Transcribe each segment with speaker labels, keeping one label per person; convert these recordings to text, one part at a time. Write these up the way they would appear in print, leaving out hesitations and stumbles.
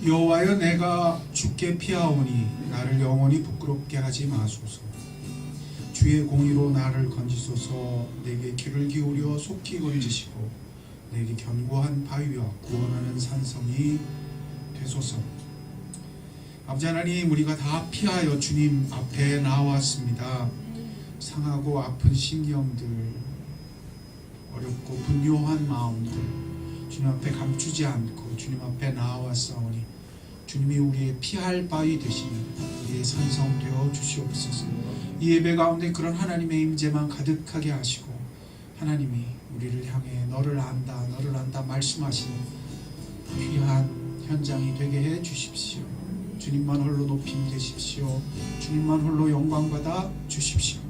Speaker 1: 여호와여, 내가 주께 피하오니 나를 영원히 부끄럽게 하지 마소서. 주의 공의로 나를 건지소서. 내게 귀를 기울여 속히 건지시고 내게 견고한 바위와 구원하는 산성이 되소서. 아버지 하나님, 우리가 다 피하여 주님 앞에 나왔습니다. 상하고 아픈 신경들, 어렵고 분요한 마음들 주님 앞에 감추지 않고 주님 앞에 나와싸우니 주님이 우리의 피할 바위 되시는 우리의 산성 되어 주시옵소서. 이 예배 가운데 그런 하나님의 임재만 가득하게 하시고 하나님이 우리를 향해 너를 안다 말씀하시는 귀한 현장이 되게 해 주십시오. 주님만 홀로 높임 되십시오. 주님만 홀로 영광 받아 주십시오.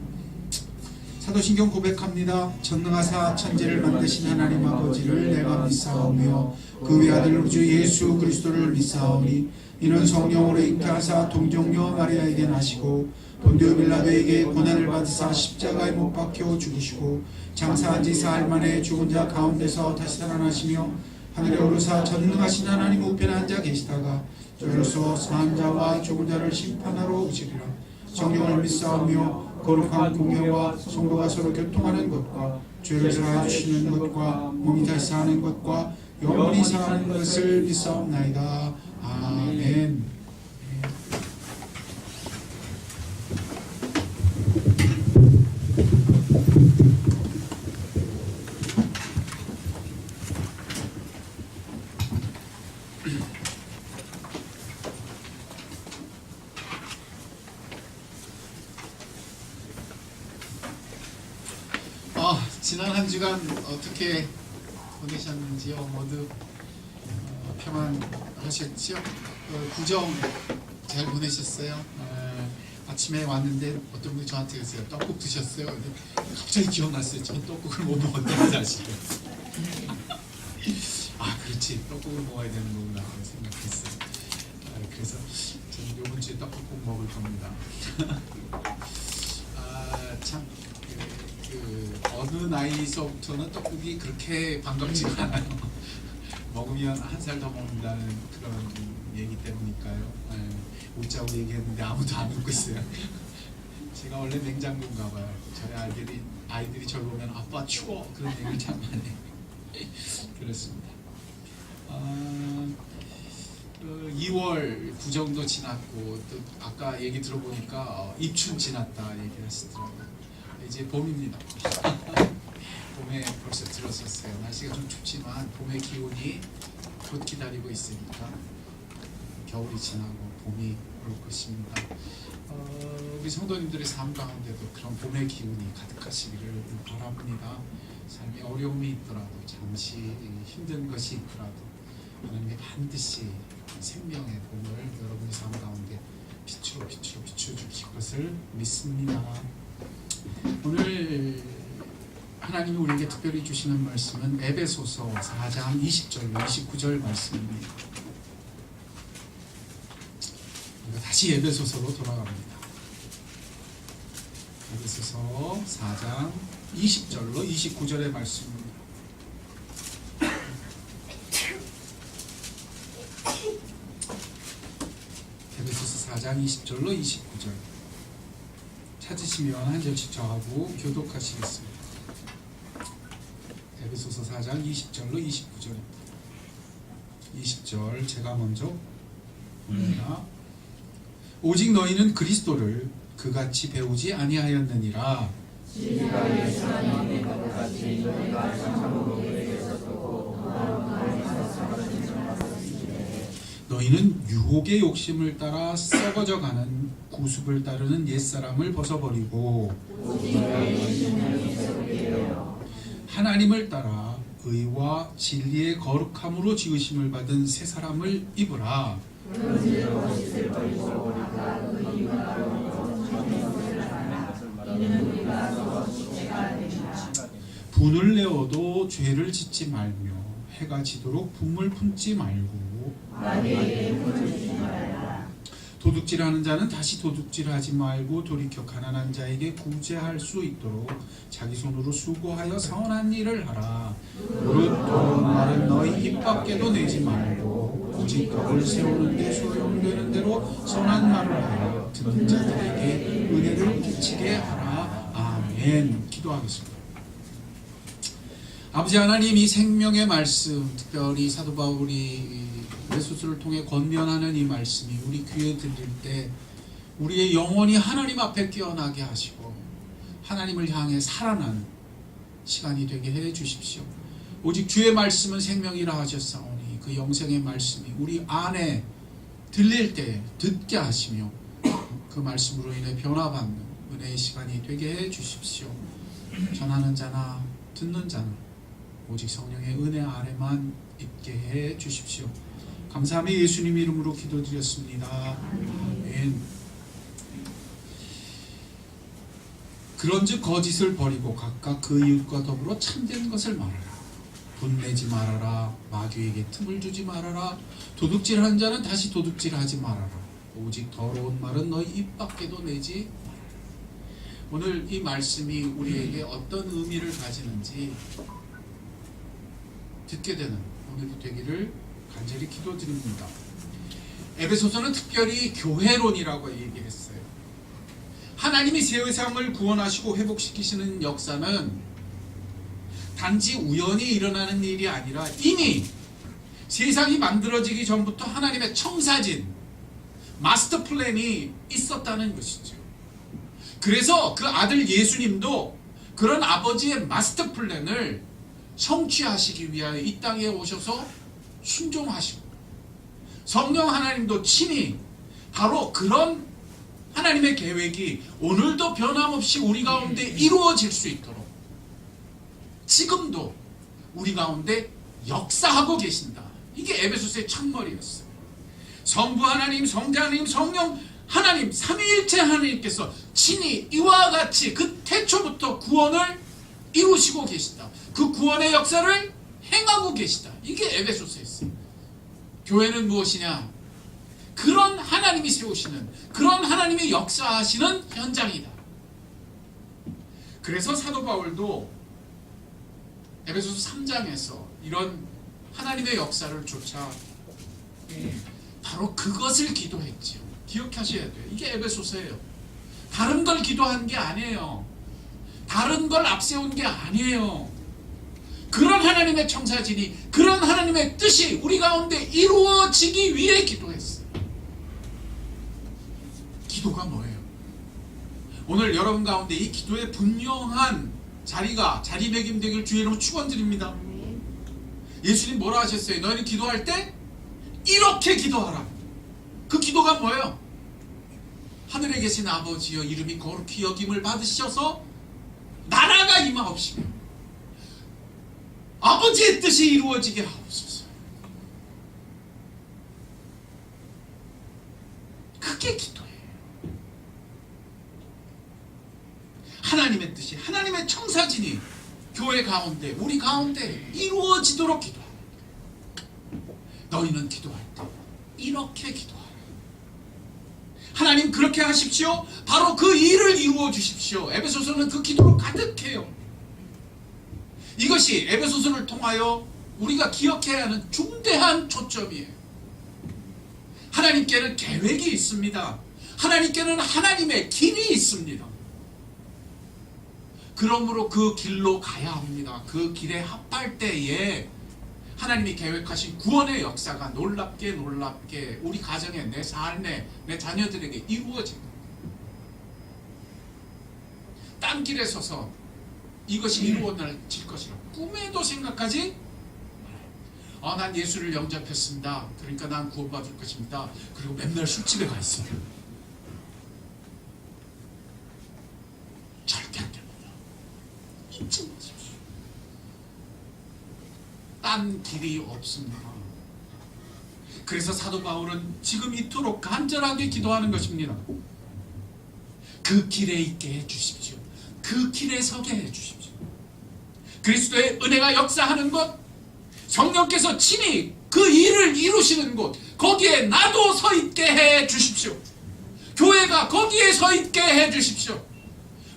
Speaker 1: 사도신경 고백합니다. 전능하사 천지를 만드신 하나님 아버지를 내가 믿사오며 그 외아들 우리 주 예수 그리스도를 믿사오니 이는 성령으로 잉태하사 동정녀 마리아에게 나시고 본디오 빌라도에게 고난을 받으사 십자가에 못 박혀 죽으시고 장사한 지 사흘 만에 죽은 자 가운데서 다시 살아나시며 하늘에 오르사 전능하신 하나님 우편에 앉아 계시다가 저로서 사한 자와 죽은 자를 심판하러 오시리라. 성령을 믿사오며 거룩한 공회와 성도가 서로 교통하는 것과 죄를 사하여 주시는 것과 몸이 다시 사는 것과 영원히 사는 것을 믿사옵나이다. 아멘. 지난 한 주간 어떻게 보내셨는지요? 모두 평안하셨죠? 구정 잘 보내셨어요? 아침에 왔는데 어떤 분이 저한테 그랬어요. 떡국 드셨어요? 근데 갑자기 기억났어요. 전 떡국을 못 먹었다는 사실을. 아, 그렇지, 떡국을 먹어야 되는 거구나 생각했어요. 그래서 저는 이번 주에 떡국 꼭 먹을 겁니다. 참 어느 나이서부터는 떡국이 그렇게 반갑지가 않아요. 먹으면 한 살 더 먹는다는 그런 얘기 때문일까요? 웃자고 얘기했는데 아무도 안 웃고 있어요. 제가 원래 냉장고인가 봐요. 저희 아이들이 저를 보면 아빠 추워 그런 얘기를 참 많이 해요. 그렇습니다. 2월 구정도 지났고 또 아까 얘기 들어보니까 입춘 지났다 얘기하시더라고요. 이제 봄입니다. 봄에 벌써 들어섰어요. 날씨가 좀 춥지만 봄의 기온이 곧 기다리고 있으니까 겨울이 지나고 봄이 올 것입니다. 우리 성도님들의 삶 가운데도 그런 봄의 기운이 가득하시기를 바랍니다. 삶에 어려움이 있더라도 잠시 힘든 것이 있더라도 하나님이 반드시 생명의 봄을 여러분의 삶 가운데 비추어주실 것을 믿습니다. 오늘 하나님이 우리에게 특별히 주시는 말씀은 에베소서 4장 20절 29절 말씀입니다. 다시 에베소서로 돌아갑니다. 에베소서 4장 20절로 29절의 말씀입니다. 에베소서 4장 20절로 29절 찾으시면 한 절씩 저하고 교독하시겠습니다. 에베소서 4장 20절로 29절입니다. 20절 제가 먼저 봅니다. 오직 너희는 그리스도를 그같이 배우지 아니하였느니라. 너희는 유혹의 욕심을 따라 썩어져가는 구습을 따르는 옛사람을 벗어버리고 하나님을 따라 의와 진리의 거룩함으로 지으심을 받은 새 사람을 입으라. 분을 내어도 죄를 짓지 말며 해가 지도록 분을 품지 말고 도둑질하는 자는 다시 도둑질하지 말고 돌이켜 가난한 자에게 구제할 수 있도록 자기 손으로 수고하여 선한 일을 하라. 무릇 도는 말은 너희 입 밖에도 내지 말고 오직 너를 세우는 데 소용되는 대로 선한 말을 하여 듣는 자들에게 은혜를 끼치게 하라. 아멘. 기도하겠습니다. 아버지 하나님, 이 생명의 말씀, 특별히 사도 바울이 에베소서를 통해 권면하는 이 말씀이 우리 귀에 들릴 때 우리의 영혼이 하나님 앞에 깨어나게 하시고 하나님을 향해 살아나는 시간이 되게 해 주십시오. 오직 주의 말씀은 생명이라 하셨사오니 그 영생의 말씀이 우리 안에 들릴 때 듣게 하시며 그 말씀으로 인해 변화받는 은혜의 시간이 되게 해 주십시오. 전하는 자나 듣는 자나 오직 성령의 은혜 아래만 있게 해 주십시오. 감사하며 예수님 이름으로 기도드렸습니다. 아멘. 그런즉 거짓을 버리고 각각 그 이웃과 더불어 참된 것을 말하라. 분내지 말아라. 마귀에게 틈을 주지 말아라. 도둑질하는 자는 다시 도둑질하지 말아라. 오직 더러운 말은 너희 입 밖에도 내지 말아라. 오늘 이 말씀이 우리에게 어떤 의미를 가지는지 듣게 되는 오늘이 되기를 간절히 기도드립니다. 에베소서는 특별히 교회론이라고 얘기했어요. 하나님이 세상을 구원하시고 회복시키시는 역사는 단지 우연히 일어나는 일이 아니라 이미 세상이 만들어지기 전부터 하나님의 청사진, 마스터 플랜이 있었다는 것이죠. 그래서 그 아들 예수님도 그런 아버지의 마스터 플랜을 성취하시기 위하여 이 땅에 오셔서 순종하시고, 성령 하나님도 친히 바로 그런 하나님의 계획이 오늘도 변함없이 우리 가운데 이루어질 수 있도록 지금도 우리 가운데 역사하고 계신다. 이게 에베소서의 첫머리였어요. 성부 하나님, 성자 하나님, 성령 하나님, 삼위일체 하나님께서 친히 이와 같이 그 태초부터 구원을 이루시고 계시다. 그 구원의 역사를 행하고 계시다. 이게 에베소서였어요. 교회는 무엇이냐? 그런 하나님이 세우시는, 그런 하나님이 역사하시는 현장이다. 그래서 사도 바울도 에베소서 3장에서 이런 하나님의 역사를 쫓아 바로 그것을 기도했지요. 기억하셔야 돼요. 이게 에베소서예요. 다른 걸 기도한 게 아니에요. 다른 걸 앞세운 게 아니에요. 그런 하나님의 청사진이, 그런 하나님의 뜻이 우리 가운데 이루어지기 위해 기도했어요. 기도가 뭐예요? 오늘 여러분 가운데 이 기도의 분명한 자리매김되기를 주의 이름으로 축원드립니다. 예수님 뭐라 하셨어요? 너희는 기도할 때 이렇게 기도하라. 그 기도가 뭐예요? 하늘에 계신 아버지여, 이름이 거룩히 여김을 받으셔서 나라가 임하옵시며 아버지의 뜻이 이루어지게 하옵소서. 그게 기도예요. 하나님의 뜻이, 하나님의 청사진이 교회 가운데, 우리 가운데 이루어지도록 기도합니다. 너희는 기도할 때 이렇게 기도하라. 하나님 그렇게 하십시오. 바로 그 일을 이루어 주십시오. 에베소서는 그 기도로 가득해요. 이것이 에베소서를 통하여 우리가 기억해야 하는 중대한 초점이에요. 하나님께는 계획이 있습니다. 하나님께는 하나님의 길이 있습니다. 그러므로 그 길로 가야 합니다. 그 길에 합할 때에 하나님이 계획하신 구원의 역사가 놀랍게 우리 가정에, 내 삶에, 내 자녀들에게 이루어집니다. 딴 길에 서서 이것이 이루어질 것이라 꿈에도 생각하지 말아요. 난 예수를 영접했습니다. 그러니까 난 구원받을 것입니다. 그리고 맨날 술집에 가 있어요. 절대 안 됩니다. 잊지 마십시오. 딴 길이 없습니다. 그래서 사도 바울은 지금 이토록 간절하게 기도하는 것입니다. 그 길에 있게 해주십시오. 그 길에 서게 해주십시오. 그리스도의 은혜가 역사하는 곳, 성령께서 친히 그 일을 이루시는 곳, 거기에 나도 서 있게 해주십시오. 교회가 거기에 서 있게 해주십시오.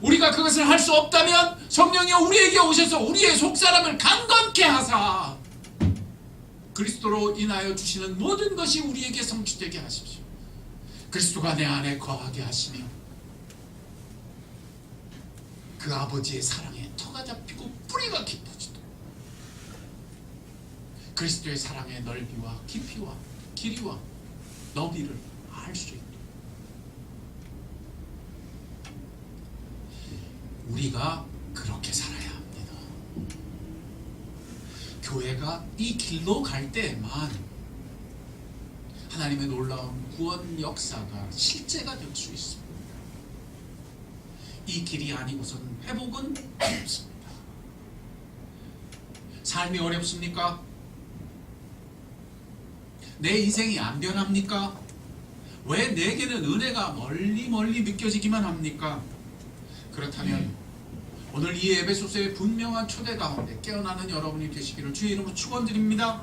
Speaker 1: 우리가 그것을 할 수 없다면 성령이 우리에게 오셔서 우리의 속사람을 강건케 하사
Speaker 2: 그리스도로 인하여 주시는 모든 것이 우리에게 성취되게 하십시오. 그리스도가 내 안에 거하게 하시며 그 아버지의 사랑에 터가 잡히고 뿌리가 깊어지도록 그리스도의 사랑의 넓이와 깊이와 길이와 너비를 알 수 있도록 우리가 그렇게 살아야 합니다. 교회가 이 길로 갈 때에만 하나님의 놀라운 구원 역사가 실제가 될 수 있습니다. 이 길이 아니고서는 회복은 없습니다. 삶이 어렵습니까? 내 인생이 안 변합니까? 왜 내게는 은혜가 멀리 느껴지기만 합니까? 그렇다면 오늘 이 에베소서의 분명한 초대 가운데 깨어나는 여러분이 되시기를 주의 이름으로 축원드립니다.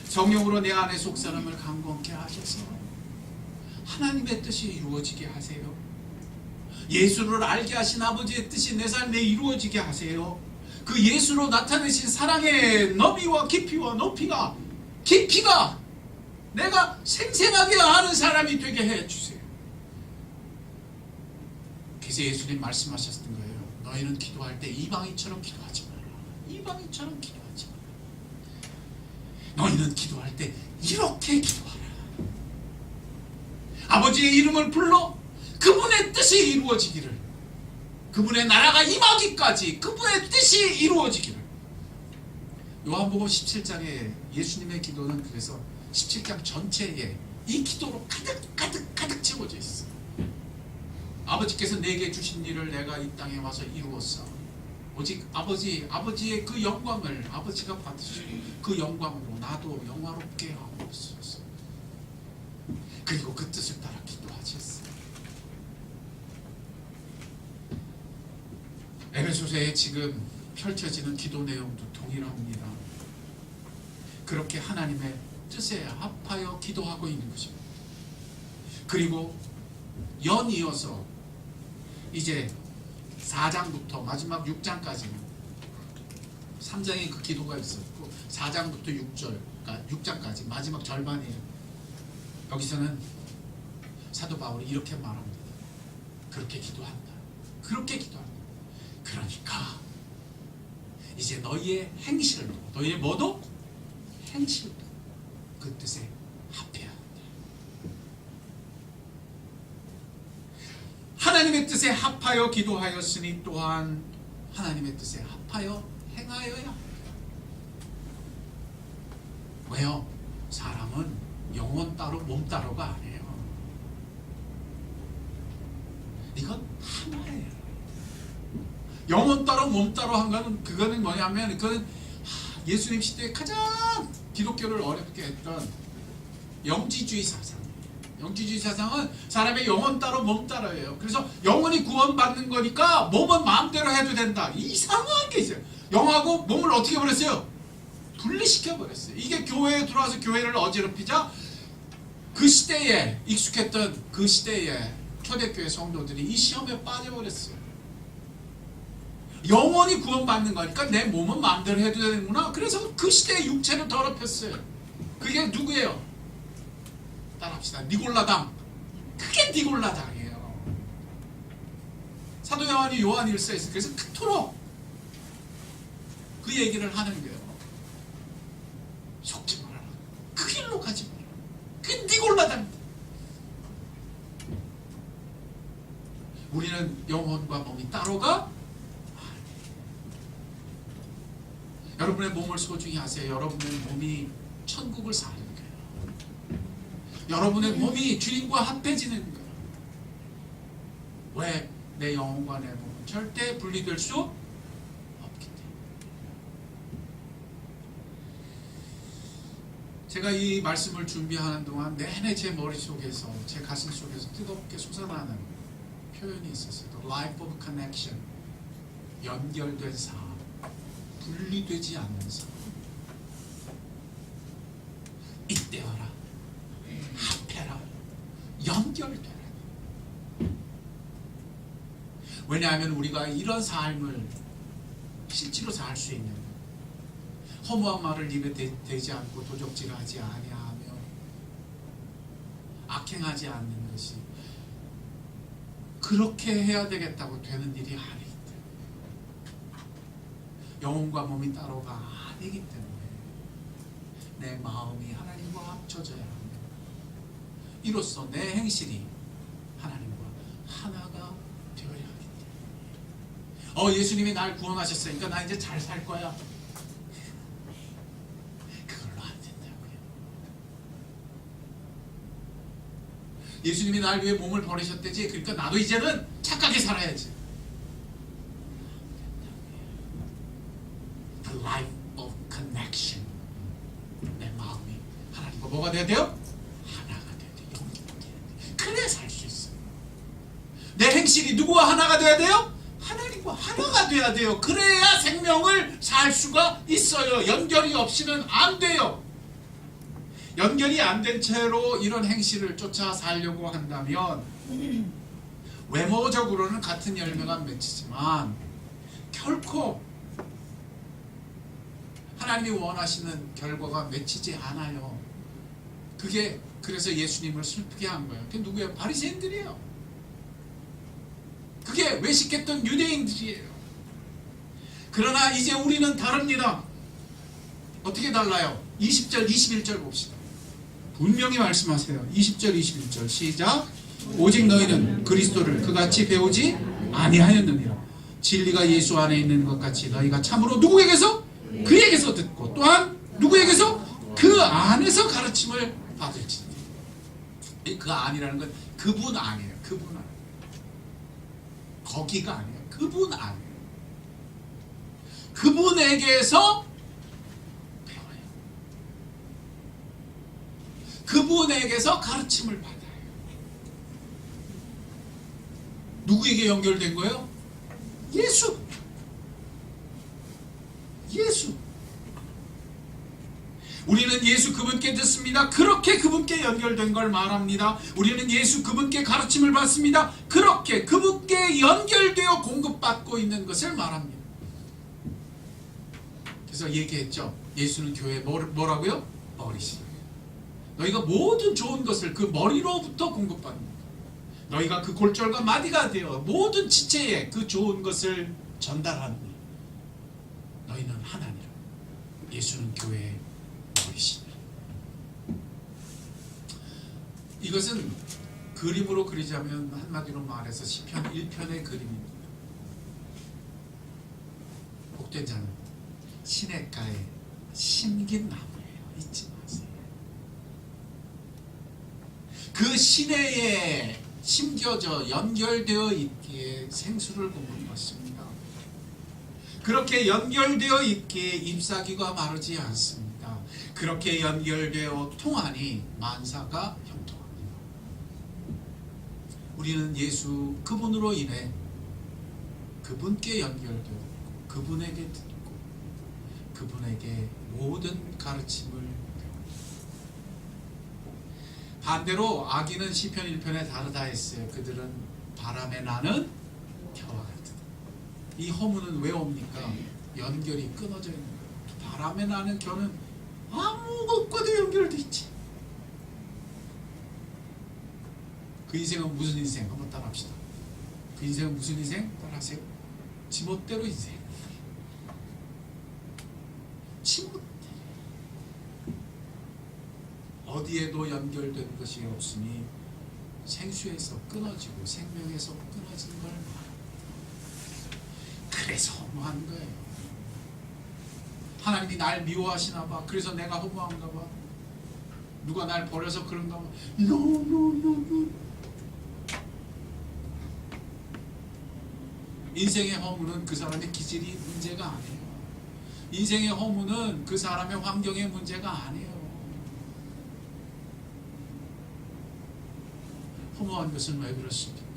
Speaker 2: 성령으로 내 안에 속사람을 강건케 하셔서 하나님의 뜻이 이루어지게 하세요. 예수를 알게 하신 아버지의 뜻이 내 삶에 이루어지게 하세요. 그 예수로 나타내신 사랑의 너비와 깊이와 높이가 내가 생생하게 아는 사람이 되게 해주세요. 그래서 예수님 말씀하셨던 거예요. 너희는 기도할 때 이방인처럼 기도하지 마라. 이방인처럼 기도하지 마라. 너희는 기도할 때 이렇게 기도하라. 아버지의 이름을 불러 그분의 뜻이 이루어지기를, 그분의 나라가 임하기까지 그분의 뜻이 이루어지기를. 요한복음 17장에 예수님의 기도는 그래서 17장 전체에 이 기도로 가득 채워져 있어. 아버지께서 내게 주신 일을 내가 이 땅에 와서 이루었어. 오직 아버지의 그 영광을 아버지가 받으시고 그 영광으로 나도 영화롭게 하옵소서. 그리고 그 뜻을 따라 기도하셨어. 에베소서에 지금 펼쳐지는 기도 내용도 동일합니다. 그렇게 하나님의 뜻에 합하여 기도하고 있는 것입니다. 그리고 연이어서 이제 4장부터 마지막 6장까지는 3장에 그 기도가 있었고 4장부터 6절, 그러니까 6장까지 마지막 절반이에요. 여기서는 사도 바울이 이렇게 말합니다. 그렇게 기도한다. 그렇게 기도한다. 그러니까 이제 너희의 행실도, 너희의 뭐도? 행실도 그 뜻에 합해야 한다. 하나님의 뜻에 합하여 기도하였으니 또한 하나님의 뜻에 합하여 행하여야 합니다. 왜요? 사람은 영혼 따로 몸 따로가 아니에요. 이건 하나예요. 영혼 따로 몸 따로 한 거는 그거는 뭐냐면 그거는 예수님 시대에 가장 기독교를 어렵게 했던 영지주의 사상. 영지주의 사상은 사람의 영혼 따로 몸 따로예요. 그래서 영혼이 구원받는 거니까 몸은 마음대로 해도 된다. 이상한 게 있어요. 영하고 몸을 어떻게 버렸어요? 분리시켜 버렸어요. 이게 교회에 들어와서 교회를 어지럽히자 그 시대에 익숙했던 그 시대의 초대교회 성도들이 이 시험에 빠져버렸어요. 영혼이 구원받는 거니까 내 몸은 마음대로 해도 되는구나. 그래서 그 시대의 육체를 더럽혔어요. 그게 누구예요? 따라합시다. 니골라당. 그게 니골라당이에요. 사도 요한이 요한일서에서 그래서 그토록 그 얘기를 하는 거예요. 속지 말아라. 그 길로 가지 말아라. 그게 니골라당. 우리는 영혼과 몸이 따로가 여러분의 몸을 소중히 하세요. 여러분의 몸이 천국을 사는 거예요. 여러분의 몸이 주님과 합해지는 거예요. 왜? 내 영혼과 내 몸은 절대 분리될 수 없기 때문에. 제가 이 말씀을 준비하는 동안 내내 제 머릿속에서, 제 가슴 속에서 뜨겁게 솟아나는 표현이 있었어요. The life of connection. 연결된 삶. 분리되지 않는 삶. 이때어라. 합해라. 연결되라. 왜냐하면 우리가 이런 삶을 실제로 살 수 있는 허무한 말을 입에 대지 않고 도적질하지 아니하며 악행하지 않는 것이 그렇게 해야 되겠다고 되는 일이 아니기 때문에, 영혼과 몸이 따로가 아니기 때문에 내 마음이 하나님과 합쳐져야 합니다. 이로써 내 행실이 하나님과 하나가 되어야 하기 때문에, 예수님이 날 구원하셨으니까 나 이제 잘 살 거야, 그걸로 안 된다고요. 예수님이 날 위해 몸을 버리셨대지, 그러니까 나도 이제는 착하게 살아야지. The life of connection. 내 마음이 하나님과 뭐가 돼야 돼요? 하나가 돼야 돼요. 연결돼야 돼요. 그래야 살 수 있어요. 내 행실이 누구와 하나가 돼야 돼요? 하나님과 하나가 돼야 돼요. 그래야 생명을 살 수가 있어요. 연결이 없이는 안 돼요. 연결이 안 된 채로 이런 행실을 쫓아 살려고 한다면 외모적으로는 같은 열매가 맺히지만 결코 하나님이 원하시는 결과가 맺히지 않아요. 그게 그래서 예수님을 슬프게 한 거예요. 그게 누구예요? 바리새인들이에요. 그게 외식했던 유대인들이에요. 그러나 이제 우리는 다릅니다. 어떻게 달라요? 20절 21절 봅시다. 분명히 말씀하세요. 20절 21절 시작. 오직 너희는 그리스도를 그같이 배우지 아니하였느니라. 진리가 예수 안에 있는 것 같이 너희가 참으로 누구에게서? 그에게서 듣고 또한 누구에게서? 그 안에서 가르침을 받을지. 그 안이라는 건 그분 안이에요. 그분 안. 거기가 아니에요. 그분 안이에요. 그분에게서 배워요. 그분에게서 가르침을 받아요. 누구에게 연결된 거예요? 예수. 예수. 우리는 예수 그분께 듣습니다. 그렇게 그분께 연결된 걸 말합니다. 우리는 예수 그분께 가르침을 받습니다. 그렇게 그분께 연결되어 공급받고 있는 것을 말합니다. 그래서 얘기했죠. 예수는 교회의 뭐라고요? 머리시다. 너희가 모든 좋은 것을 그 머리로부터 공급받는다. 너희가 그 골절과 마디가 되어 모든 지체에 그 좋은 것을 전달하는 너희는 하나니라. 예수는 교회의 머리시다. 이것은 그림으로 그리자면 한마디로 말해서 시편 1편의 그림입니다. 복된 자는 시냇가에 심긴 나무예요. 잊지 마세요. 그 시내에 심겨져 연결되어 있기에 생수를 공급받습니다. 그렇게 연결되어 있기에 잎사귀가 마르지 않습니다. 그렇게 연결되어 통하니 만사가 형통합니다. 우리는 예수 그분으로 인해 그분께 연결되어 그분에게 듣고 그분에게 모든 가르침을 배웁니다. 반대로 악인은 시편 1편에 다르다 했어요. 그들은 바람에 나는 겨와 같다. 이 허무는 왜 옵니까? 연결이 끊어져 있는 거예요. 바람에 나는 겨는 아무것과도 연결돼 있지. 그 인생은 무슨 인생? 한번 따라합시다. 그 인생은 무슨 인생? 따라하세요. 지멋대로 인생. 지멋대로. 어디에도 연결된 것이 없으니 생수에서 끊어지고 생명에서 끊어진 걸 말합니다. 그래서 허무한 거예요. 하나님이 날 미워하시나 봐. 그래서 내가 허무한가 봐. 누가 날 버려서 그런가 봐. No. 인생의 허무는 그 사람의 기질이 문제가 아니에요. 인생의 허무는 그 사람의 환경의 문제가 아니에요. 허무한 것은 왜 그렇습니까?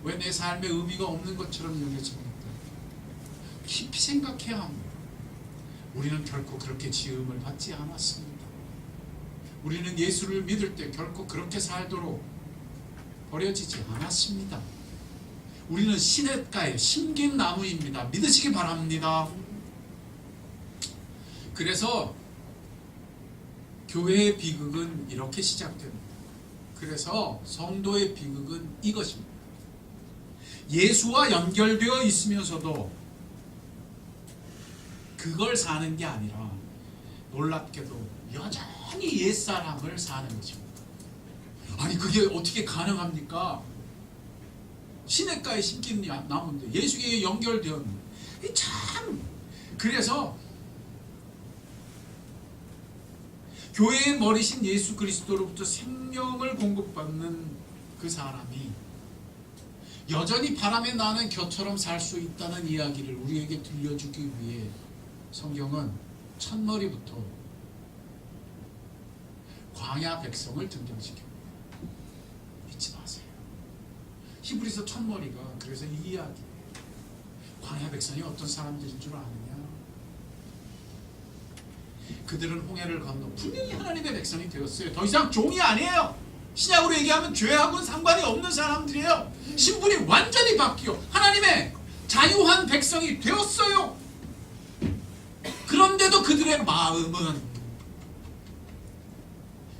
Speaker 2: 왜 내 삶에 의미가 없는 것처럼 여겨집니까? 깊이 생각해야 합니다. 우리는 결코 그렇게 지음을 받지 않았습니다. 우리는 예수를 믿을 때 결코 그렇게 살도록 버려지지 않았습니다. 우리는 시냇가에 심긴 나무입니다. 믿으시기 바랍니다. 그래서 교회의 비극은 이렇게 시작됩니다. 그래서 성도의 비극은 이것입니다. 예수와 연결되어 있으면서도 그걸 사는 게 아니라 놀랍게도 여전히 옛사람을 사는 것입니다. 아니 그게 어떻게 가능합니까? 시냇가에 심긴 나무인데 예수에 연결되었는데 참 그래서 교회의 머리신 예수 그리스도로부터 생명을 공급받는 그 사람이 여전히 바람에 나는 겨처럼 살 수 있다는 이야기를 우리에게 들려주기 위해 성경은 첫머리부터 광야 백성을 등장시킵니다. 잊지 마세요. 히브리서 첫머리가 그래서 이 이야기예요. 광야 백성이 어떤 사람들인 줄 아느냐? 그들은 홍해를 건너 분명히 하나님의 백성이 되었어요. 더 이상 종이 아니에요. 신약으로 얘기하면 죄하고는 상관이 없는 사람들이에요. 신분이 완전히 바뀌어 하나님의 자유한 백성이 되었어요. 그런데도 그들의 마음은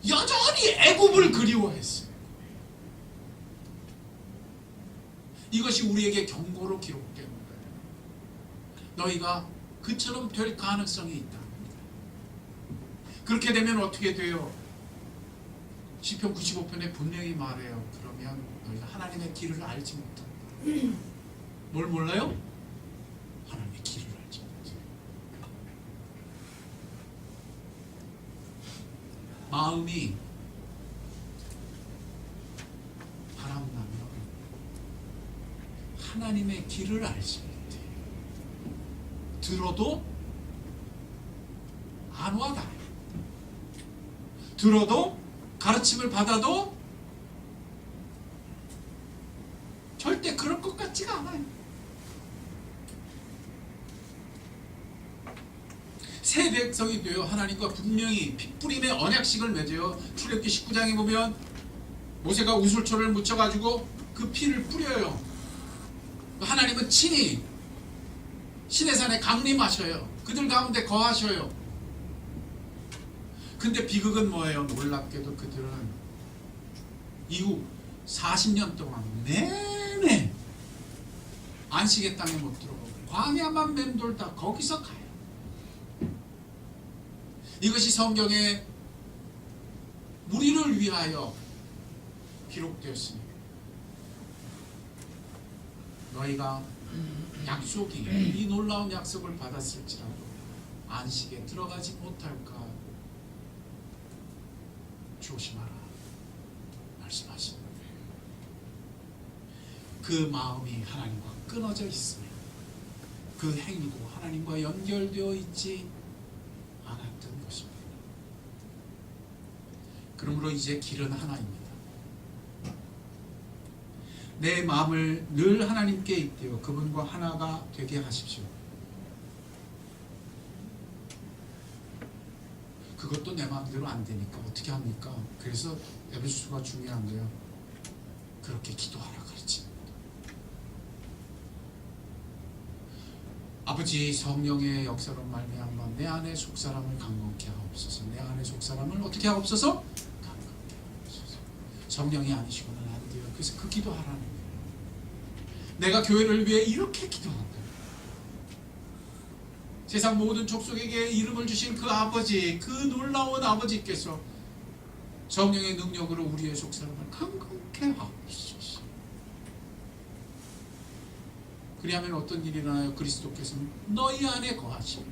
Speaker 2: 여전히 애굽을 그리워했어요. 이것이 우리에게 경고로 기록된 거예요. 너희가 그처럼 될 가능성이 있다. 그렇게 되면 어떻게 돼요? 시편 95편에 분명히 말해요. 그러면 너희가 하나님의 길을 알지 못한다. 뭘 몰라요? 하나님의 길을 알지 못해요. 마음이 바람나면 하나님의 길을 알지 못해요. 들어도 안 와닿아요. 들어도 가르침을 받아도 절대 그럴 것 같지가 않아요. 새 백성이 되어 하나님과 분명히 핏부림의 언약식을 맺어요. 출애굽기 19장에 보면 모세가 우슬초를 묻혀가지고 그 피를 뿌려요. 하나님은 친히 시내산에 강림하셔요. 그들 가운데 거하셔요. 근데 비극은 뭐예요? 놀랍게도 그들은 이후 40년 동안 내내 안식의 땅에 못 들어가고 광야만 맴돌다 거기서 가요. 이것이 성경에 우리를 위하여 기록되었습니다. 너희가 약속이 이 놀라운 약속을 받았을지라도 안식에 들어가지 못할까 조심하라 말씀하십니다. 그 마음이 하나님과 끊어져 있으면 그 행위도 하나님과 연결되어 있지 않았던 것입니다. 그러므로 이제 길은 하나입니다. 내 마음을 늘 하나님께 잇대어 그분과 하나가 되게 하십시오. 그것도 내 마음대로 안 되니까 어떻게 합니까? 그래서 에베소서가 중요한 거예요. 그렇게 기도하라 가르칩니다. 아버지 성령의 역사로 말미암아 내 안에 속사람을 강건케 하옵소서. 내 안에 속사람을 어떻게 하옵소서? 강건케 하옵소서. 성령이 아니시고는 안 돼요. 그래서 그 기도하라는 거예요. 내가 교회를 위해 이렇게 기도한다. 세상 모든 족속에게 이름을 주신 그 아버지, 그 놀라운 아버지께서 성령의 능력으로 우리의 속사람을 강건케 하옵소서. 그리하면 어떤 일이 일어나요? 그리스도께서는 너희 안에 거하시고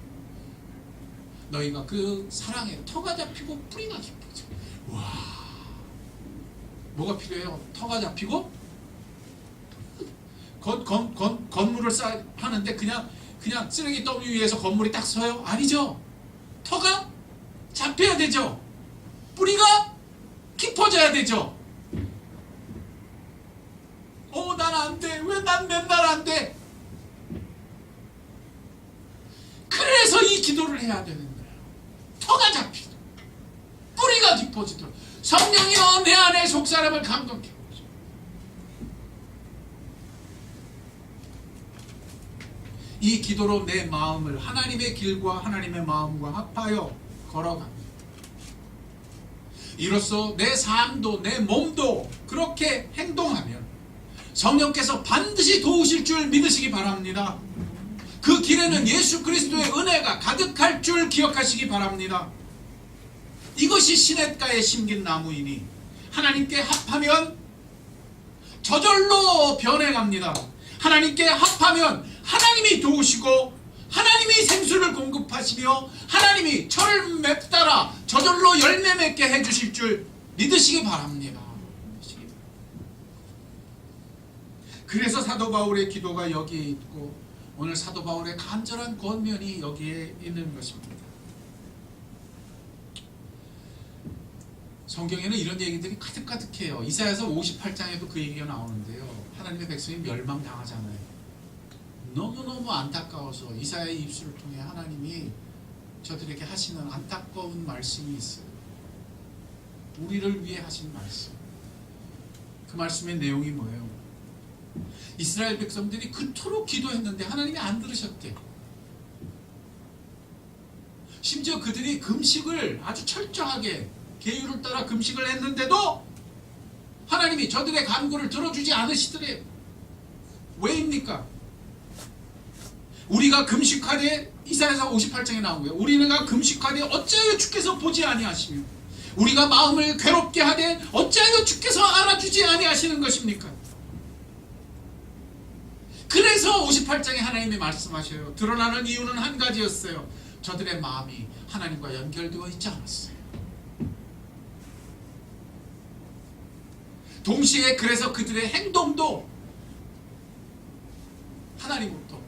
Speaker 2: 너희가 그 사랑에 터가 잡히고 뿌리가 깊어져. 와, 뭐가 필요해요? 터가 잡히고 건물을 하는데 그냥 쓰레기 더미 위에서 건물이 딱 서요? 아니죠. 터가 잡혀야 되죠. 뿌리가 깊어져야 되죠. 난 안 돼. 왜 난 맨날 안 돼? 그래서 이 기도를 해야 되는 거예요. 터가 잡히도록, 뿌리가 깊어지도록 성령이여 내 안에 속사람을 감동케 하옵소서. 이 기도로 내 마음을 하나님의 길과 하나님의 마음과 합하여 걸어갑니다. 이로써 내 삶도 내 몸도 그렇게 행동하면 성령께서 반드시 도우실 줄 믿으시기 바랍니다. 그 길에는 예수 그리스도의 은혜가 가득할 줄 기억하시기 바랍니다. 이것이 시냇가에 심긴 나무이니 하나님께 합하면 저절로 변해갑니다. 하나님께 합하면 하나님이 도우시고 하나님이 생수를 공급하시며 하나님이 철 맵따라 저절로 열매 맺게 해주실 줄 믿으시기 바랍니다. 그래서 사도 바울의 기도가 여기에 있고 오늘 사도 바울의 간절한 권면이 여기에 있는 것입니다. 성경에는 이런 얘기들이 가득가득해요. 이사야서 58장에도 그 얘기가 나오는데요. 하나님의 백성이 멸망당하잖아요. 너무너무 안타까워서 이사야의 입술을 통해 하나님이 저들에게 하시는 안타까운 말씀이 있어요. 우리를 위해 하신 말씀. 그 말씀의 내용이 뭐예요? 이스라엘 백성들이 그토록 기도했는데 하나님이 안 들으셨대요. 심지어 그들이 금식을 아주 철저하게 계율을 따라 금식을 했는데도 하나님이 저들의 간구를 들어주지 않으시더래요. 왜입니까? 우리가 금식하되 이사야서 58장에 나온 거예요. 우리가 금식하되 어찌하여 주께서 보지 아니하시며 우리가 마음을 괴롭게 하되 어찌하여 주께서 알아주지 아니하시는 것입니까? 그래서 58장에 하나님이 말씀하셔요. 드러나는 이유는 한 가지였어요. 저들의 마음이 하나님과 연결되어 있지 않았어요. 동시에 그래서 그들의 행동도 하나님으로부터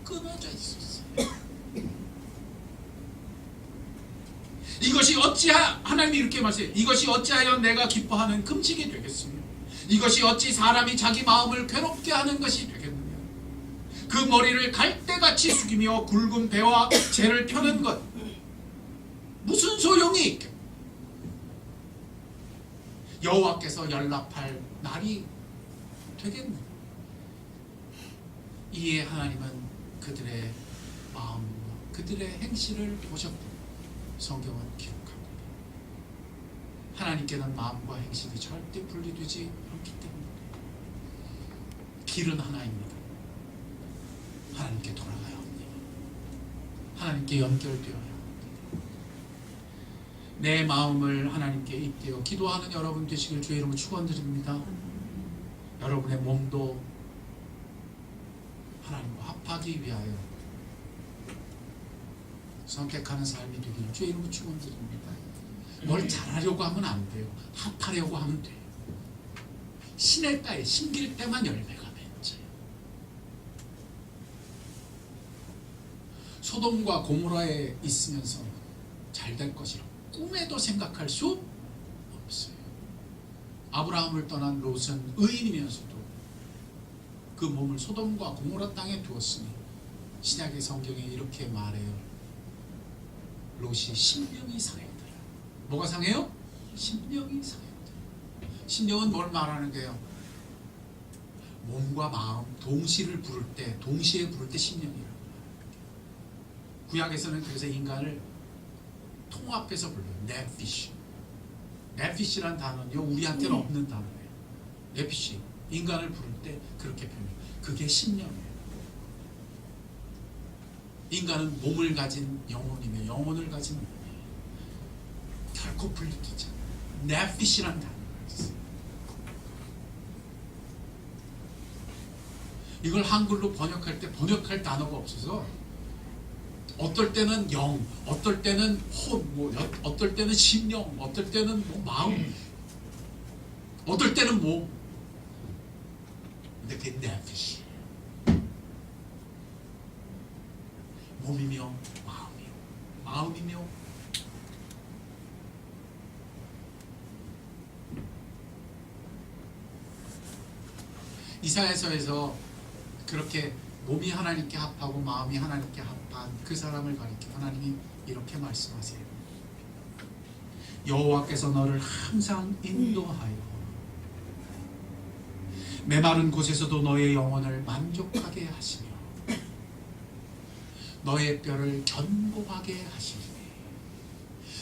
Speaker 2: 끊어져 있었어요. 이것이 하나님이 이렇게 말씀해요. 이것이 어찌하여 내가 기뻐하는 금식이 되겠으며 이것이 어찌 사람이 자기 마음을 괴롭게 하는 것이 되겠느냐. 그 머리를 갈대같이 숙이며 굵은 배와 재를 펴는 것 무슨 소용이 있겠 여호와께서 연락할 날이 되겠느냐. 이에 하나님은 그들의 마음과 그들의 행실을 보셨고 성경은 기록합니다. 하나님께는 마음과 행실이 절대 분리되지 않기 때문에 길은 하나입니다. 하나님께 돌아가야 합니다. 하나님께 연결되어야 합니다. 내 마음을 하나님께 잇대어 기도하는 여러분 되시길 주의 이름으로 축원드립니다. 여러분의 몸도 하나님과 합하기 위하여 선택하는 삶이 되기를 주의 이름으로 축원드립니다. 뭘 잘하려고 하면 안 돼요. 합하려고 하면 돼요. 시냇가에 심길 때만 열매가 맺어요. 소돔과 고모라에 있으면서 잘 될 것이라고 꿈에도 생각할 수 없어요. 아브라함을 떠난 롯은 의인이면서도 그 몸을 소돔과 고모라 땅에 두었으니 신약의 성경에 이렇게 말해요. 롯이 심령이 상했더라. 뭐가 상해요? 심령이 상했더라. 심령은 뭘 말하는 거예요? 몸과 마음 동시에 부를 때 심령이라고. 구약에서는 그래서 인간을 통합해서 불러요. 네피시. 네피시란 단어는요 우리한테는 없는 단어예요. 네피시. 인간을 부를 때 그렇게 표현해요. 그게 심령이에요. 인간은 몸을 가진 영혼이며 영혼을 가진 몸이에요. 결코 분리되지 않아요. 네피시란 단어가 있어요. 이걸 한글로 번역할 때 번역할 단어가 없어서 어떨 때는 영, 어떨 때는 혼, 어떨 때는 심령, 어떨 때는 마음, 어떨 때는 몸. 근데 그게 네피시. 몸이며 마음이며 이사야서에서 그렇게 몸이 하나님께 합하고 마음이 하나님께 합한 그 사람을 가리켜 하나님이 이렇게 말씀하세요. 여호와께서 너를 항상 인도하여 메마른 곳에서도 너의 영혼을 만족하게 하시며 너의 뼈를 견고하게 하시리니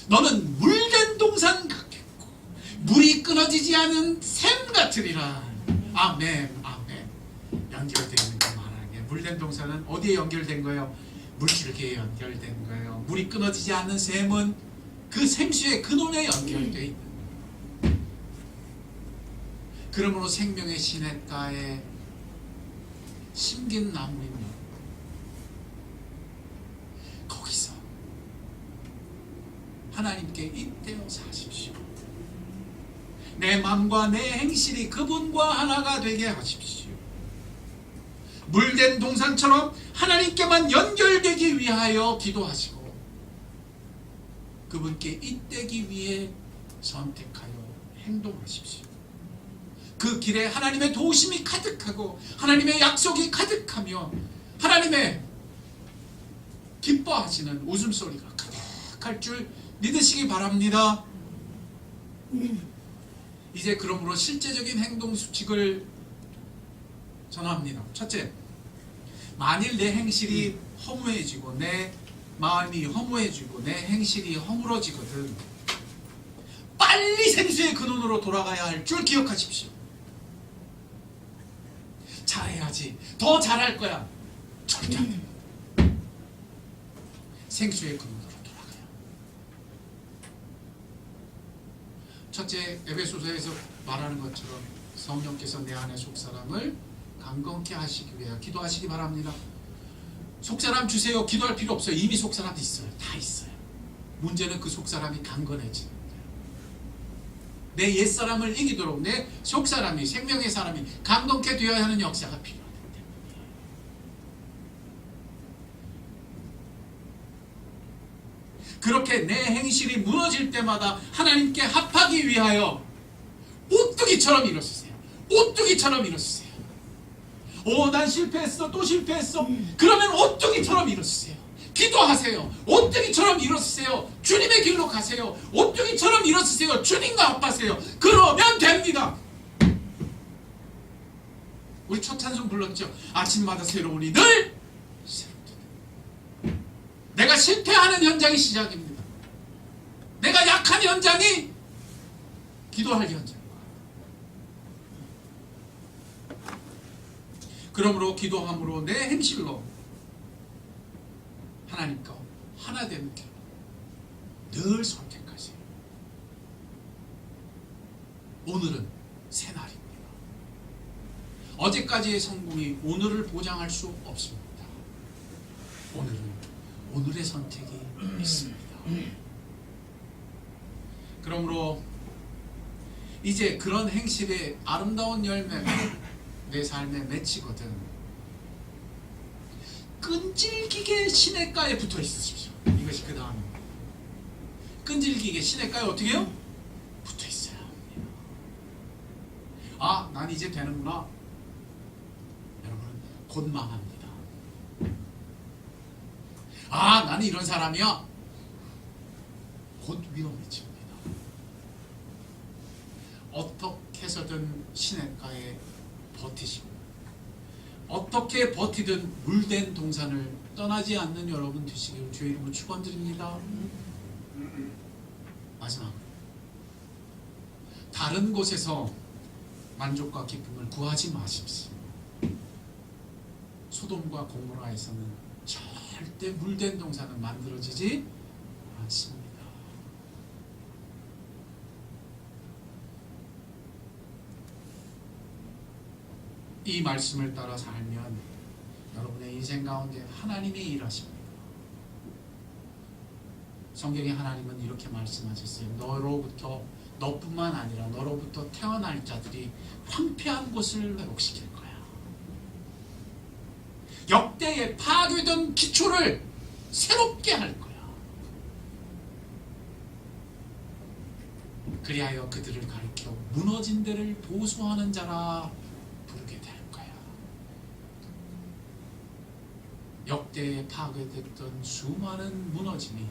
Speaker 2: 너는 물된 동산 같겠고 물이 끊어지지 않은 샘 같으리라. 아멘. 아멘. 연결되어 있는 거 말하는 게, 물된 동산은 어디에 연결된 거예요? 물줄기에 연결된 거예요. 물이 끊어지지 않는 샘은 그 샘수의 근원에 연결되어 있는 거예요. 그러므로 생명의 시냇가에 심긴 나무입니다. 거기서 하나님께 잇대어 사십시오. 내 마음과 내 행실이 그분과 하나가 되게 하십시오. 물된 동산처럼 하나님께만 연결되기 위하여 기도하시고 그분께 잇대기 위해 선택하여 행동하십시오. 그 길에 하나님의 도우심이 가득하고 하나님의 약속이 가득하며 하나님의 기뻐하시는 웃음소리가 가득할 줄 믿으시기 바랍니다. 이제 그러므로 실제적인 행동 수칙을 전합니다. 첫째, 만일 내 행실이 허무해지고 내 마음이 허무해지고 내 행실이 허물어지거든 빨리 생수의 근원으로 돌아가야 할 줄 기억하십시오. 잘해야지, 더 잘할 거야. 절대 안 됩니다. 생수의 근원으로 돌아가요. 첫째, 에베소서에서 말하는 것처럼 성령께서 내 안에 속사람을 강건케 하시기 위해 기도하시기 바랍니다. 속사람 주세요. 기도할 필요 없어요. 이미 속사람 있어요. 다 있어요. 문제는 그 속사람이 강건해지는 거예요. 내 옛사람을 이기도록 내 속사람이, 생명의 사람이 강건케 되어야 하는 역사가 필요하기 때문이에요. 그렇게 내 행실이 무너질 때마다 하나님께 합하기 위하여 오뚜기처럼 일어서세요. 오뚜기처럼 일어서세요. 난 실패했어. 또 실패했어. 그러면 오뚜기처럼 일어서세요. 기도하세요. 오뚜기처럼 일어서세요. 주님의 길로 가세요. 오뚜기처럼 일어서세요. 주님과 합하세요. 그러면 됩니다. 우리 첫 찬송 불렀죠. 아침마다 새로우니 늘 새롭다. 내가 실패하는 현장이 시작입니다. 내가 약한 현장이 기도할 현장. 그러므로 기도함으로 내 행실로 하나님과 하나 되는 길 늘 선택하세요. 오늘은 새날입니다. 어제까지의 성공이 오늘을 보장할 수 없습니다. 오늘은 오늘의 선택이 있습니다. 그러므로 이제 그런 행실의 아름다운 열매가 내 삶에 맺히거든 끈질기게 시냇가에 붙어 있으십시오. 이것이 그 다음입니다. 끈질기게 시냇가에 어떻게 해요? 붙어 있어야 합니다. 난 이제 되는구나. 여러분, 곧 망합니다. 나는 이런 사람이야. 곧 위험해집니다. 어떻게 해서든 시냇가에 버티시고 어떻게 버티든 물된 동산을 떠나지 않는 여러분 되시기를 주의 이름으로 축원드립니다. 마지막, 다른 곳에서 만족과 기쁨을 구하지 마십시오. 소돔과 고모라에서는 절대 물된 동산은 만들어지지 않습니다. 이 말씀을 따라 살면 여러분의 인생 가운데 하나님이 일하십니다. 성경에 하나님은 이렇게 말씀하셨어요. 너뿐만 아니라 너로부터 태어날 자들이 황폐한 곳을 회복시킬 거야. 역대에 파괴된 기초를 새롭게 할 거야. 그리하여 그들을 가리켜 무너진 데를 보수하는 자라 부르게 될 거야. 역대에 파괴됐던 수많은 무너짐이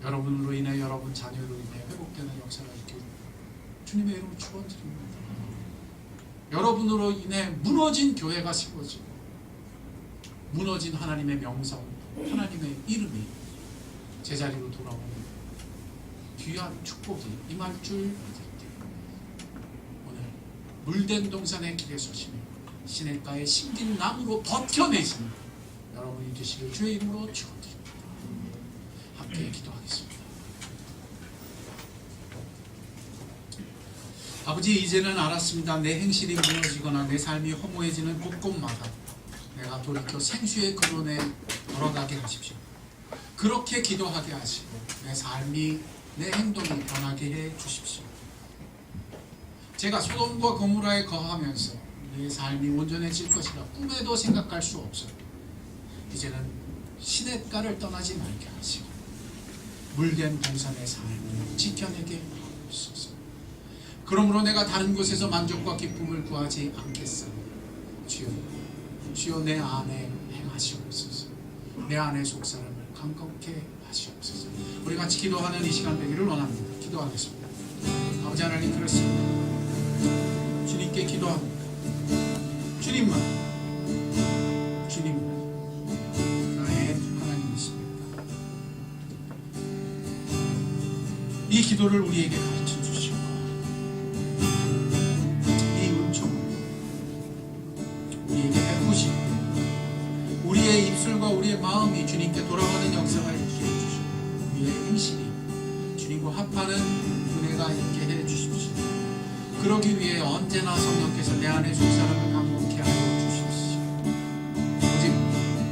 Speaker 2: 여러분으로 인해, 여러분 자녀로 인해 회복되는 역사가 있기를 주님의 이름으로 축원드립니다. 여러분으로 인해 무너진 교회가 세워지고 무너진 하나님의 명성, 하나님의 이름이 제자리로 돌아오는 귀한 축복이 임할 줄 믿을게. 오늘 물된 동산의 길에 서시며 시냇가에 심긴 나무로 버텨내시는 여러분이 되시길 주의 이름으로 축원드립니다. 함께 기도하겠습니다. 아버지, 이제는 알았습니다. 내 행실이 무너지거나 내 삶이 허무해지는 곳곳마다 내가 돌이켜 생수의 근원에 걸어가게 하십시오. 그렇게 기도하게 하시고 내 삶이, 내 행동이 변하게 해 주십시오. 제가 소돔과 고모라에 거하면서 내 삶이 온전해질 것이라 꿈에도 생각할 수 없어요. 이제는 시냇가를 떠나지 말게 하시고 물된 동산의 삶을 지켜내게 하옵소서. 그러므로 내가 다른 곳에서 만족과 기쁨을 구하지 않겠사오니 주여 내 안에 행하시옵소서. 내 안의 속사람을 강건케 하시옵소서. 우리 같이 기도하는 이 시간 되기를 원합니다. 기도하겠습니다. 아버지 하나님, 그렇습니다. 주님께 기도합니다. 주님만 나의 하나님이십니다. 이 기도를 우리에게 가르쳐 주시고 이 은총을 우리에게 베푸시고 우리의 입술과 우리의 마음이 주님께 돌아가는 역사가 있게 해주시고 우리의 행실이 주님과 합하는 은혜가 있게 해주십시오. 그러기 위해 언제나 성령께서 내 안에 속사람을 강건케 하여 주십시오. 오직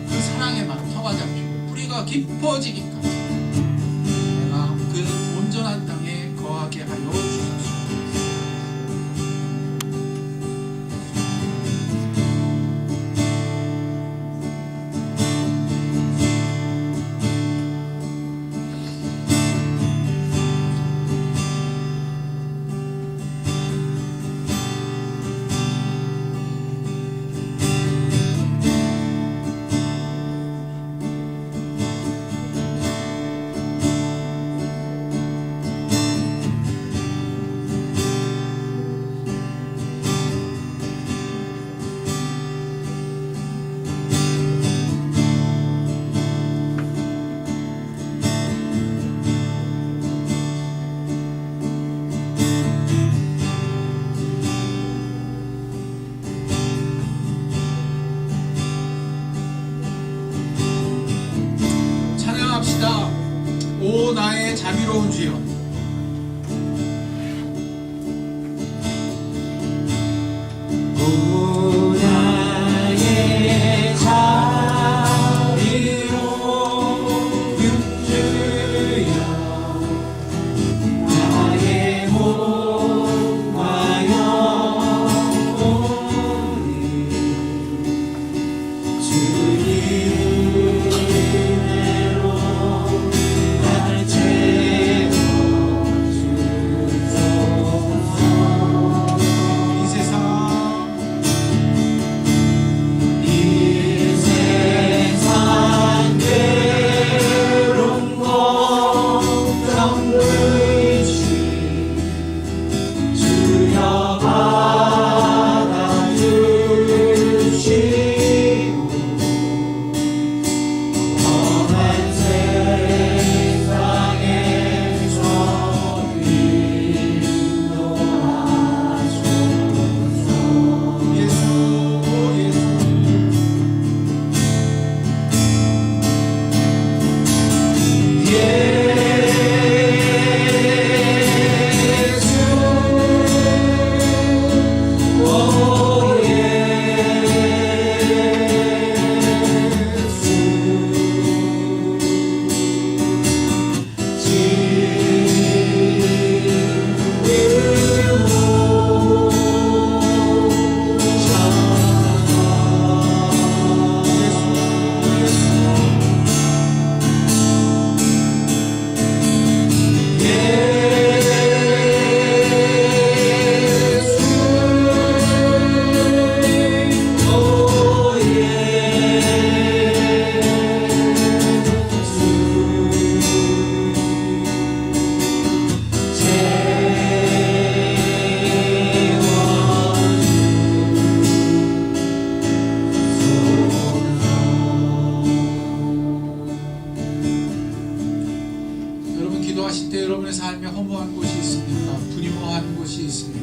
Speaker 2: 그 사랑에만 터가 잡히고 뿌리가 깊어지기까지 내가 그 온전한 땅에 거하게 하여 주십시오. 오 나의 자비로운 주여,
Speaker 3: 오 나의 자비로운 주여, 나의 몸과 영혼이 주님 은혜로 채워
Speaker 2: 곳이 있으니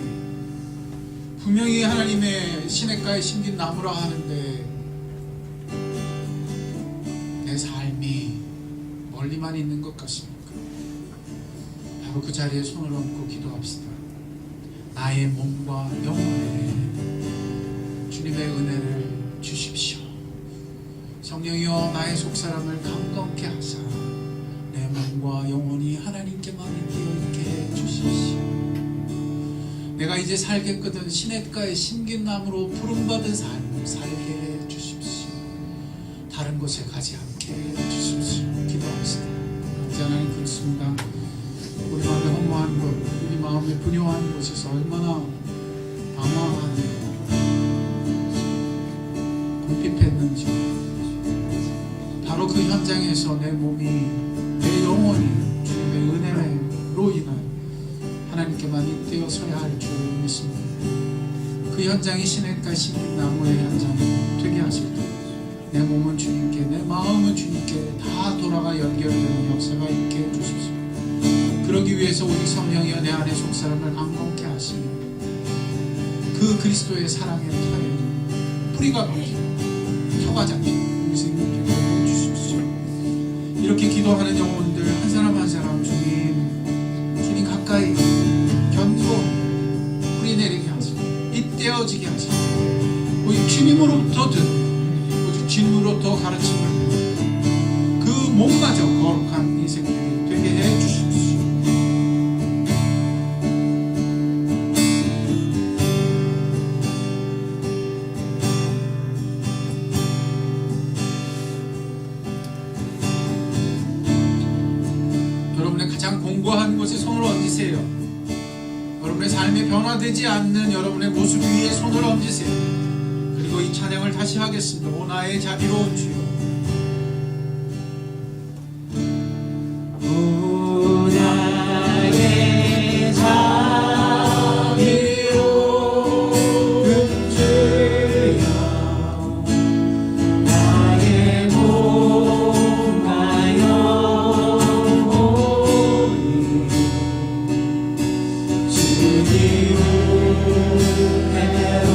Speaker 2: 분명히 하나님의 시냇가에 심긴 나무라 하는데 내 삶이 멀리만 있는 것 같습니까? 바로 그 자리에 손을 얹고 기도합시다. 나의 몸과 영혼에 주님의 은혜를 주십시오. 성령이여 나의 속사람을 강건케 하사 내 몸과 영혼이 하나님께만 되어 있게 해 주십시오. 내가 이제 살겠거든 시냇가에 심긴 나무로 부름받은 삶을 살게 해 주십시오. 다른 곳에 가지 않게 해 주십시오. 기도합시다. 아버지 하나님 그렇습니다. 우리 마음에 허무한 것, 우리 마음에 분요한 곳에서 얼마나 방황하며 궁핍했는지 바로 그 현장에서 내 몸이 내 영혼이 주님의 은혜로 인하여 하나님께만 잇대어 서야 할 줄 믿습니다. 그 현장이 시냇가 심긴 나무의 현장이 되게 하실 때 내 몸은 주님께 내 마음은 주님께 다 돌아가 연결되는 역사가 있게 해주십시오. 그러기 위해서 우리 성령이여 내 안에 속사람을 강건케 하시며 그 그리스도의 사랑의 터에 뿌리가 박히고 표가 잡히고 인생이 되게 해주십시오. 이렇게 기도하는 영혼들 한 사람 한 사람 주님 가까이 견고 뿌리 내리게 하시고 잇대어지게 하시고 오직 주님으로부터 듣는 오직 주님으로부터 가르침을 듣는 그 몸마저 거룩한 인생들이 되게 해주십시오. 여러분의 가장 공고한 곳에 손을 얹으세요. 여러분의 삶에 변화되지 않는 여러분의 모습 위에 손을 얹으세요. 그리고 이 찬양을 다시 하겠습니다. 오 나의 자비로운 주여.
Speaker 3: 오 나의 자비로운 주여 나의 몸과 영혼이 주님 은혜로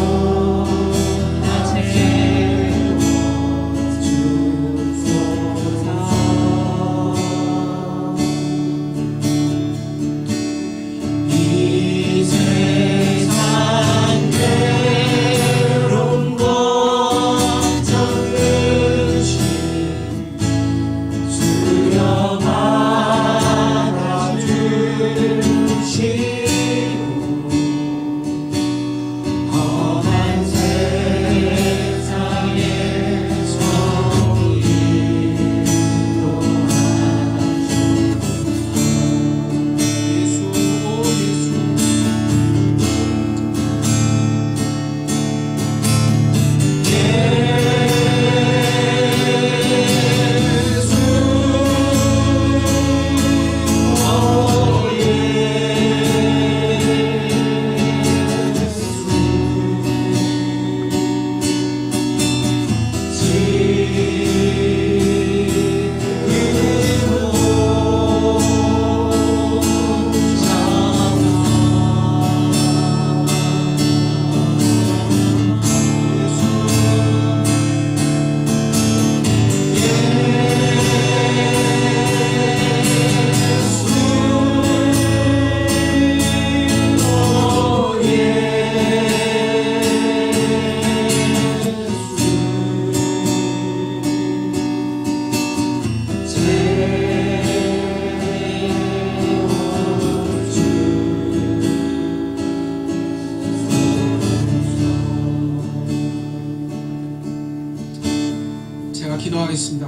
Speaker 2: 기도하겠습니다.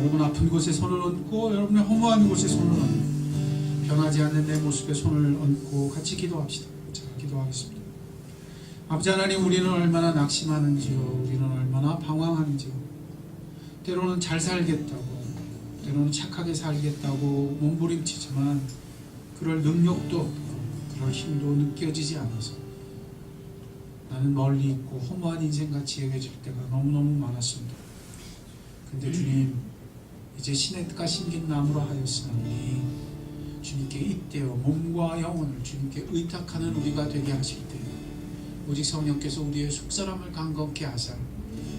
Speaker 2: 여러분 아픈 곳에 손을 얹고 여러분의 허무한 곳에 손을 얹고 변하지 않는 내 모습에 손을 얹고 같이 기도합시다. 자, 기도하겠습니다. 아버지 하나님, 우리는 얼마나 낙심하는지요, 우리는 얼마나 방황하는지요. 때로는 잘 살겠다고, 때로는 착하게 살겠다고 몸부림치지만 그럴 능력도 없고 그럴 힘도 느껴지지 않아서 나는 멀리 있고 허무한 인생같이 여겨질 때가 너무너무 많았습니다. 근데 주님, 이제 시냇가 심긴 나무로 하였으니
Speaker 1: 주님께 입대어 몸과 영혼을 주님께 의탁하는 우리가 되게 하실 때 오직 성령께서 우리의 속사람을 강건케 하사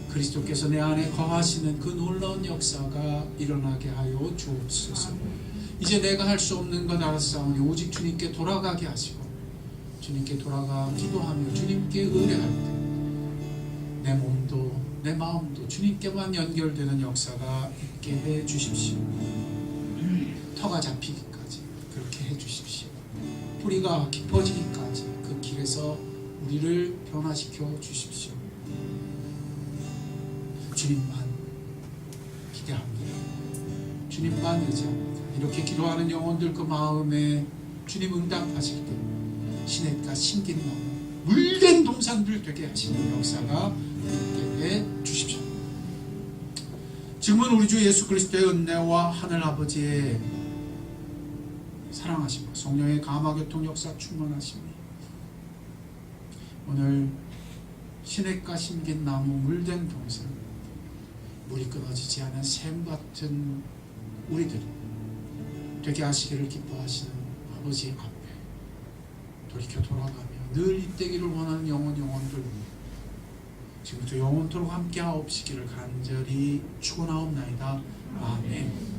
Speaker 1: 그리스도께서 내 안에 거하시는 그 놀라운 역사가 일어나게 하여 주옵소서. 이제 내가 할 수 없는 것 알았사오니 오직 주님께 돌아가게 하시고 주님께 돌아가 기도하며 주님께 의뢰할 때 내 몸도 내 마음도 주님께만 연결되는 역사가 있게 해 주십시오. 터가 잡히기까지 그렇게 해 주십시오. 뿌리가 깊어지기까지 그 길에서 우리를 변화시켜 주십시오. 주님만 기대합니다. 주님만 의지합니다. 이렇게 기도하는 영혼들 그 마음에 주님 응답하실 때 시냇가 심긴 나무 물된 동산들 되게 하시는 역사가 있게 해 주십시오. 지금은 우리 주 예수 그리스도의 은혜와 하늘 아버지의 사랑하심과 성령의 감화교통 역사 충만하심이 오늘 시냇가 심긴 나무 물된 동산 물이 끊어지지 않은 샘 같은 우리들이 되게 하시기를 기뻐하시는 아버지 앞에 돌이켜 돌아가며 늘 입되기를 원하는 영혼들 지금부터 영원토록 함께 하옵시기를 간절히 축원하옵나이다. 아멘.